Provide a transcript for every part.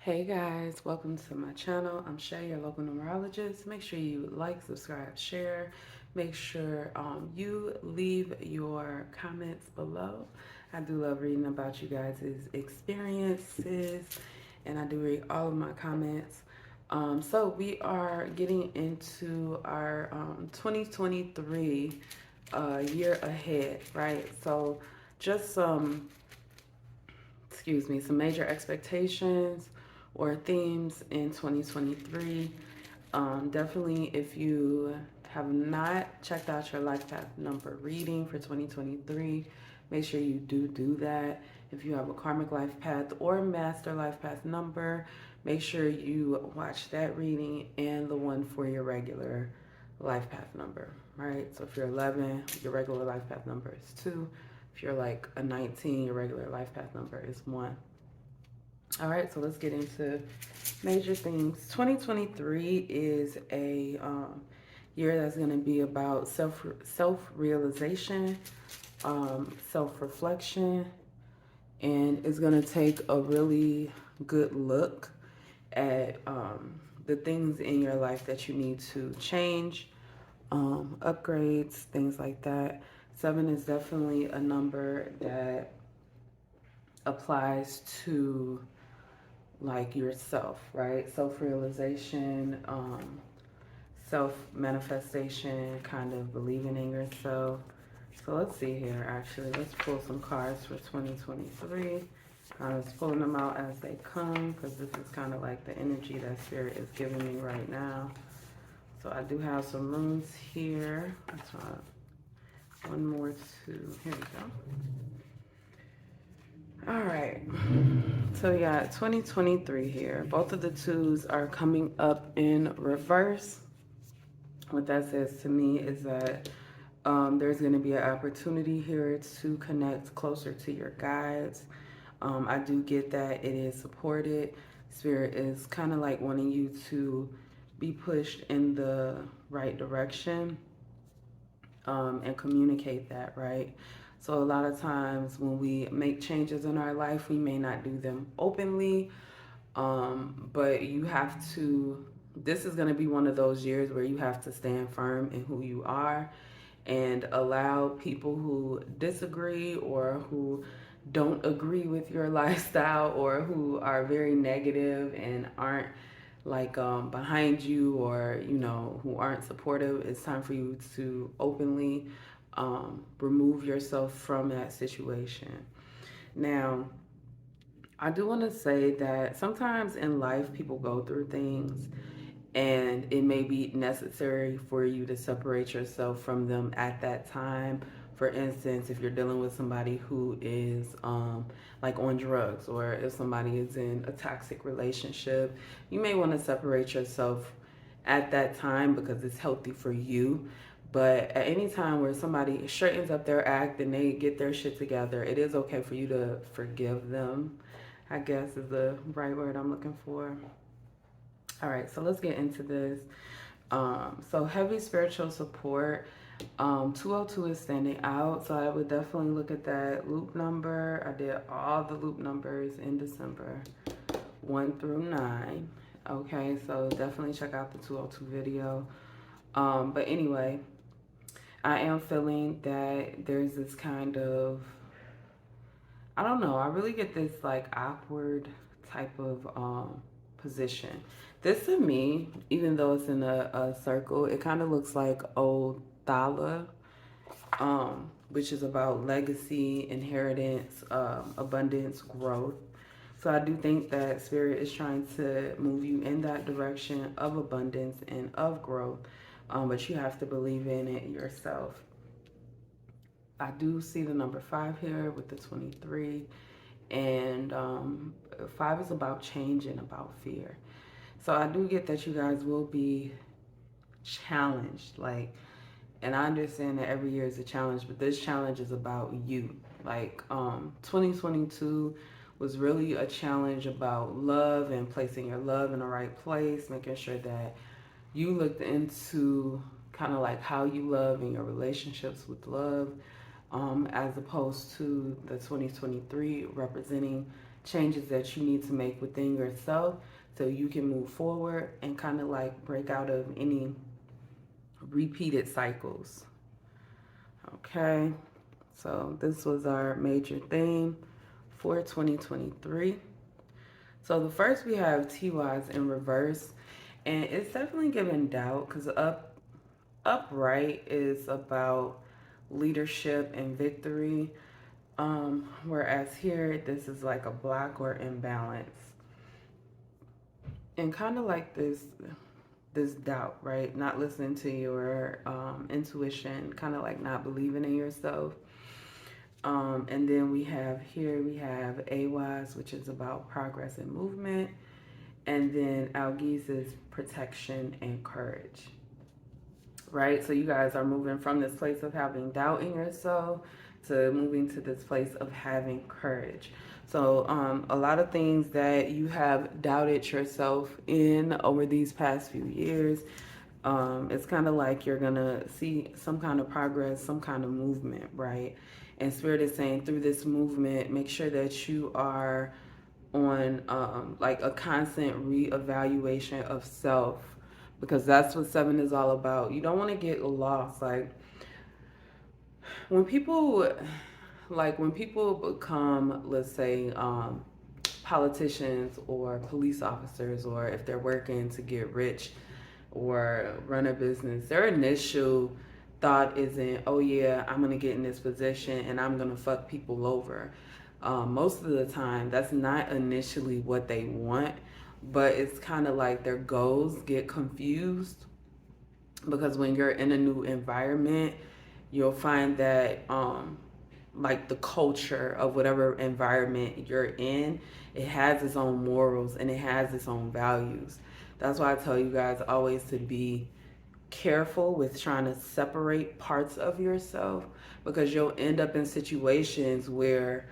Hey guys, welcome to my channel. I'm Shay, your local numerologist. Make sure you like, subscribe, share. Make sure you leave your comments below. I do love reading about you guys' experiences, and I do read all of my comments. So we are getting into our 2023 year ahead, right? So just some major expectations or themes in 2023. Definitely, if you have not checked out your life path number reading for 2023, make sure you do that. If you have a karmic life path or master life path number, make sure you watch that reading and the one for your regular life path number, right? So if you're 11, your regular life path number is 2. If you're like a 19, your regular life path number is 1. All right, so let's get into major things. 2023 is a year that's going to be about self-realization, self-reflection, and it's going to take a really good look at the things in your life that you need to change, upgrades, things like that. 7 is definitely a number that applies to like yourself, right? Self-realization, self-manifestation, kind of believing in yourself. So let's see here, actually. Let's pull some cards for 2023. I'm just pulling them out as they come because this is kind of like the energy that Spirit is giving me right now. So I do have some runes here. That's right. One more, two. Here we go. All right. So yeah, 2023 here. Both of the twos are coming up in reverse. What that says to me is that there's going to be an opportunity here to connect closer to your guides. I do get that it is supported. Spirit is kind of like wanting you to be pushed in the right direction and communicate that, right? So a lot of times when we make changes in our life, we may not do them openly, but you have to, this is going to be one of those years where you have to stand firm in who you are and allow people who disagree or who don't agree with your lifestyle or who are very negative and aren't like behind you or who aren't supportive. It's time for you to openly remove yourself from that situation. Now, I do want to say that sometimes in life people go through things and it may be necessary for you to separate yourself from them at that time. For instance, if you're dealing with somebody who is like on drugs, or if somebody is in a toxic relationship, you may want to separate yourself at that time because it's healthy for you. But at any time where somebody straightens up their act and they get their shit together, it is okay for you to forgive them, I guess is the right word I'm looking for. All right, so let's get into this. So heavy spiritual support. 202 is standing out, so I would definitely look at that loop number. I did all the loop numbers in December, 1 through 9. Okay, so definitely check out the 202 video. But anyway, I am feeling that there's this kind of, I don't know, I really get this like awkward type of position. This to me, even though it's in a circle, it kind of looks like old Thala, which is about legacy, inheritance, abundance, growth. So I do think that Spirit is trying to move you in that direction of abundance and of growth, but you have to believe in it yourself. I do see the number 5 here with the 23, and 5 is about change and about fear. So I do get that you guys will be challenged, like, and I understand that every year is a challenge, but this challenge is about you. Like 2022 was really a challenge about love and placing your love in the right place, making sure that you looked into kind of like how you love and your relationships with love, as opposed to the 2023 representing changes that you need to make within yourself so you can move forward and kind of like break out of any repeated cycles. Okay, so this was our major theme for 2023. So the first we have TYs in reverse, and it's definitely giving doubt because upright is about leadership and victory. Whereas here, this is like a block or imbalance. And kind of like this doubt, right? Not listening to your intuition, kind of like not believing in yourself. And then we have AYs, which is about progress and movement. And then Algiz is protection and courage, right? So you guys are moving from this place of having doubt in yourself to moving to this place of having courage. So a lot of things that you have doubted yourself in over these past few years, it's kind of like you're gonna see some kind of progress, some kind of movement, right? And Spirit is saying through this movement, make sure that you are on like a constant reevaluation of self, because that's what seven is all about. You don't want to get lost. Like when people when people become, let's say, politicians or police officers, or if they're working to get rich or run a business, their initial thought isn't, oh yeah, I'm gonna get in this position and I'm gonna fuck people over. Most of the time, that's not initially what they want, but it's kind of like their goals get confused because when you're in a new environment, you'll find that like the culture of whatever environment you're in, it has its own morals and it has its own values. That's why I tell you guys always to be careful with trying to separate parts of yourself, because you'll end up in situations where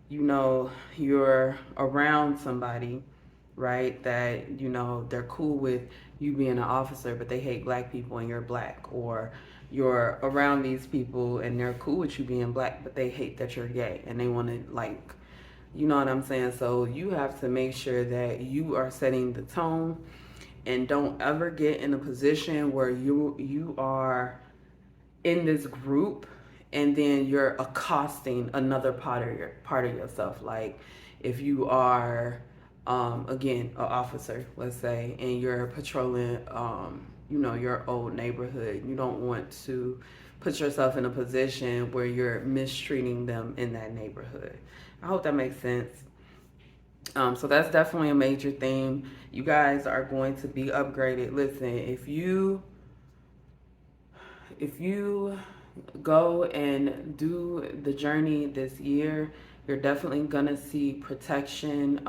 you're around somebody, right, that they're cool with you being an officer but they hate black people and you're black, or you're around these people and they're cool with you being black but they hate that you're gay and they want to, like, you know what I'm saying? So you have to make sure that you are setting the tone, and don't ever get in a position where you are in this group and then you're accosting another part of yourself. Like if you are again an officer, let's say, and you're patrolling your old neighborhood, you don't want to put yourself in a position where you're mistreating them in that neighborhood. I hope that makes sense. So that's definitely a major theme. You guys are going to be upgraded. Listen, if you go and do the journey this year, you're definitely gonna see protection,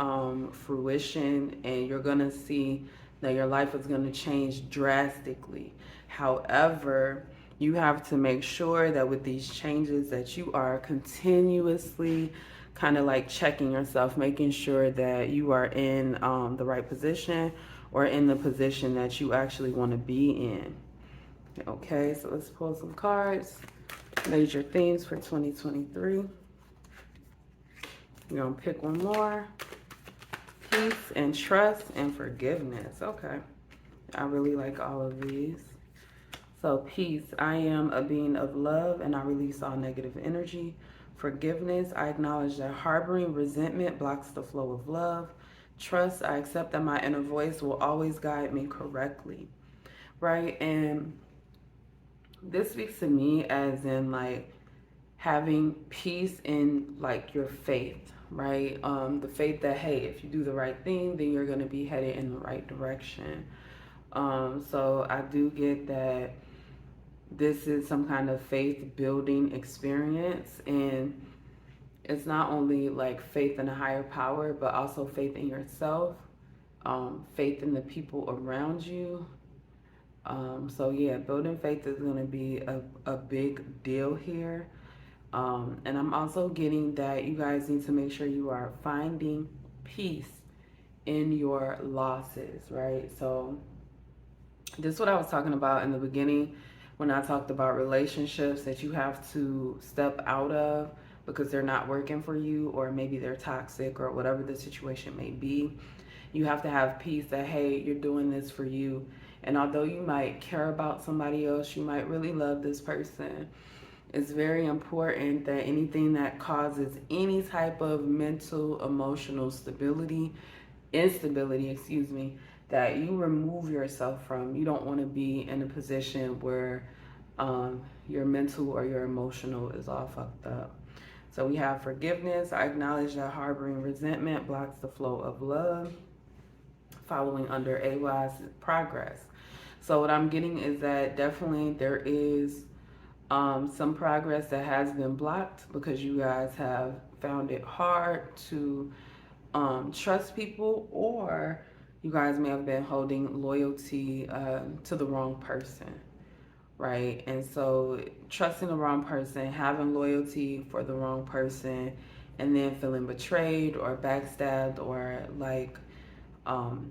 fruition, and you're gonna see that your life is gonna change drastically. However, you have to make sure that with these changes that you are continuously kind of like checking yourself, making sure that you are in the right position, or in the position that you actually want to be in. Okay, so let's pull some cards. Major themes for 2023. We're going to pick one more. Peace and trust and forgiveness. Okay, I really like all of these. So peace, I am a being of love and I release all negative energy. Forgiveness, I acknowledge that harboring resentment blocks the flow of love. Trust, I accept that my inner voice will always guide me correctly. Right? And this speaks to me as in like having peace in like your faith, right? The faith that, hey, if you do the right thing, then you're going to be headed in the right direction. So I do get that this is some kind of faith building experience, and it's not only like faith in a higher power, but also faith in yourself, faith in the people around you. So yeah, building faith is going to be a big deal here. And I'm also getting that you guys need to make sure you are finding peace in your losses, right? So this is what I was talking about in the beginning when I talked about relationships that you have to step out of, because they're not working for you, or maybe they're toxic, or whatever the situation may be. You have to have peace that, hey, you're doing this for you. And although you might care about somebody else, you might really love this person. It's very important that anything that causes any type of mental, emotional instability, that you remove yourself from. You don't want to be in a position where your mental or your emotional is all fucked up. So we have forgiveness. I acknowledge that harboring resentment blocks the flow of love, following under AY's progress. So what I'm getting is that definitely there is some progress that has been blocked because you guys have found it hard to trust people, or you guys may have been holding loyalty to the wrong person, right? And so trusting the wrong person, having loyalty for the wrong person, and then feeling betrayed or backstabbed, or like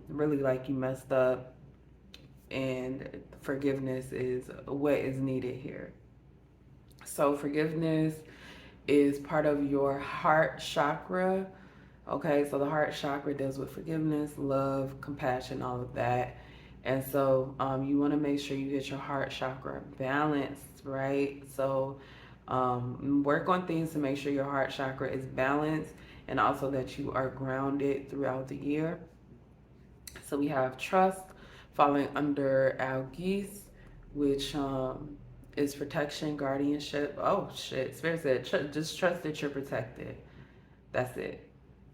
really like you messed up, and forgiveness is what is needed here. So forgiveness is part of your heart chakra. Okay, so the heart chakra deals with forgiveness, love, compassion, all of that. And so you want to make sure you get your heart chakra balanced, right? So work on things to make sure your heart chakra is balanced, and also that you are grounded throughout the year. So we have trust falling under our geese, which is protection, guardianship. Oh shit, Spirit said, just trust that you're protected. That's it.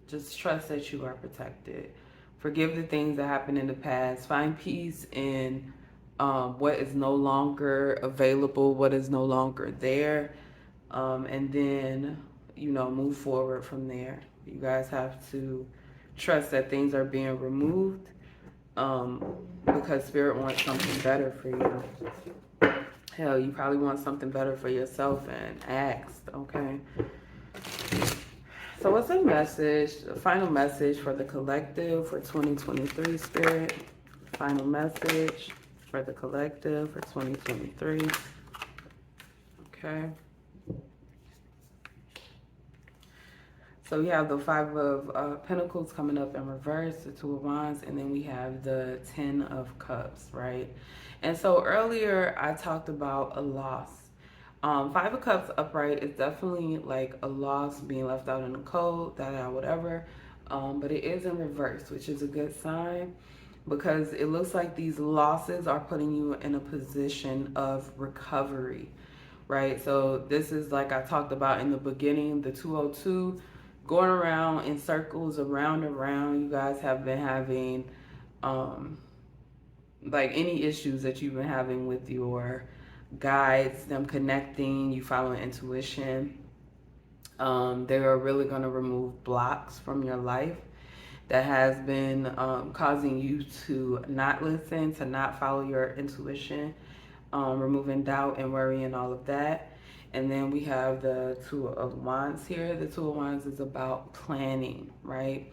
Just trust that you are protected. Forgive the things that happened in the past. Find peace in what is no longer available, what is no longer there, and then, move forward from there. You guys have to trust that things are being removed, because Spirit wants something better for you. Hell, you probably want something better for yourself and asked, okay? So what's a final message for the collective for 2023, Spirit? Final message for the collective for 2023. Okay. So we have the Five of Pentacles coming up in reverse, the Two of Wands, and then we have the Ten of Cups, right? And so earlier I talked about a loss. Five of Cups upright is definitely like a loss, being left out in the cold, whatever. But it is in reverse, which is a good sign, because it looks like these losses are putting you in a position of recovery, right? So this is, like I talked about in the beginning, the 202, going around in circles, around and around. You guys have been having like any issues that you've been having with your guides, them connecting, you following intuition. They are really going to remove blocks from your life that has been causing you to not listen, to not follow your intuition, removing doubt and worry and all of that. And then we have the Two of Wands here. The Two of Wands is about planning, right?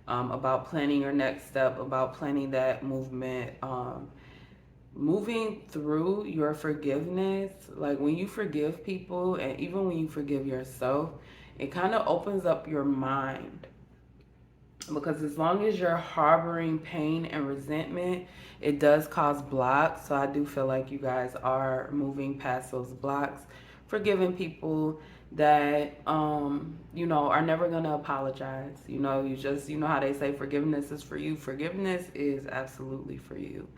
About planning your next step, about planning that movement, moving through your forgiveness. Like when you forgive people, and even when you forgive yourself, it kind of opens up your mind, because as long as you're harboring pain and resentment, it does cause blocks. So I do feel like you guys are moving past those blocks, forgiving people that are never gonna apologize. You know how they say forgiveness is for you. Forgiveness is absolutely for you.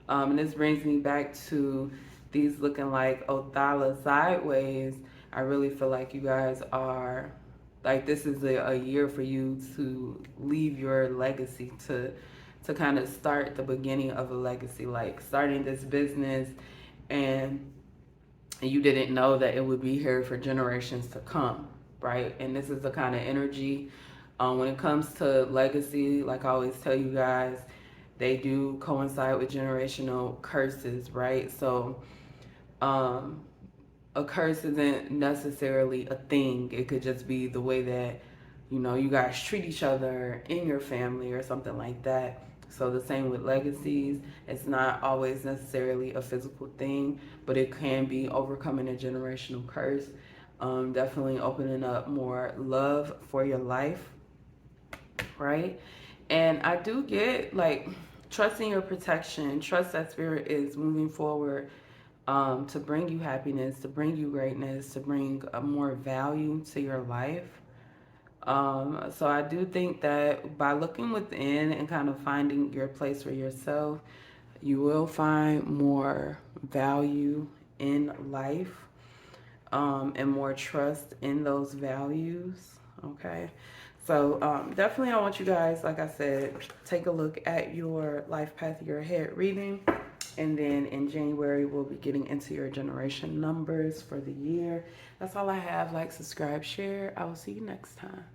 And this brings me back to these looking like Othala sideways. I really feel like you guys are, like, this is a year for you to leave your legacy, to kind of start the beginning of a legacy, like starting this business, and you didn't know that it would be here for generations to come, right? And this is the kind of energy when it comes to legacy. Like I always tell you guys, they do coincide with generational curses, right? So a curse isn't necessarily a thing. It could just be the way that, you guys treat each other in your family or something like that. So the same with legacies. It's not always necessarily a physical thing, but it can be overcoming a generational curse. Definitely opening up more love for your life, right? And I do get like trusting your protection, trust that spirit is moving forward to bring you happiness, to bring you greatness, to bring more value to your life. So I do think that by looking within and kind of finding your place for yourself, you will find more value in life, and more trust in those values. Okay. So definitely I want you guys, like I said, take a look at your life path, your head reading. And then in January, we'll be getting into your generation numbers for the year. That's all I have. Like, subscribe, share. I will see you next time.